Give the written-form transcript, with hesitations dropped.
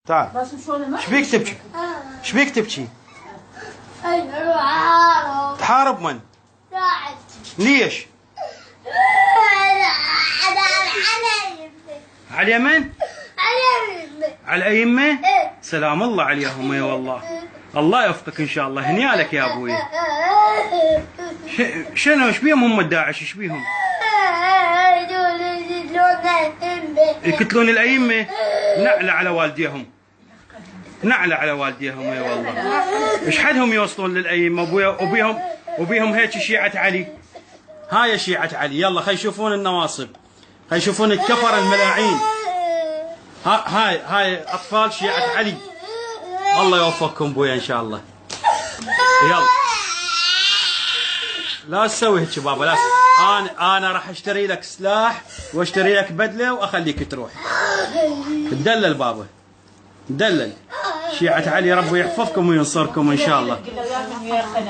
تعال. ايش بيك تبكي؟ ايش بيك تبكي؟ تحارب من؟ ليش؟ على من؟ على أيمة؟ سلام الله عليهم يا والله. الله يوفقك إن شاء الله. هنيالك يا أبوي. شنو ايش بيهم هم الداعش؟ ايش بيهم؟ يقتلون الأئمة؟ نعلى على والديهم. نعلى على والديهم يا والله. ايش حدهم يوصلون للأئمة؟ وبيهم هيك شيعة علي. هاي شيعة علي. يلا خلي يشوفون النواصب. خلي يشوفون الكفر الملاعين. هاي أطفال شيعة علي. الله يوفقكم بويا إن شاء الله. يلا لا تسوي هيك بابا. لا أنا راح أشتري لك سلاح وأشتري لك بدلة وأخليك تروح. تدلل بابا. دلل. شيعة علي ربي يحفظكم وينصركم إن شاء الله.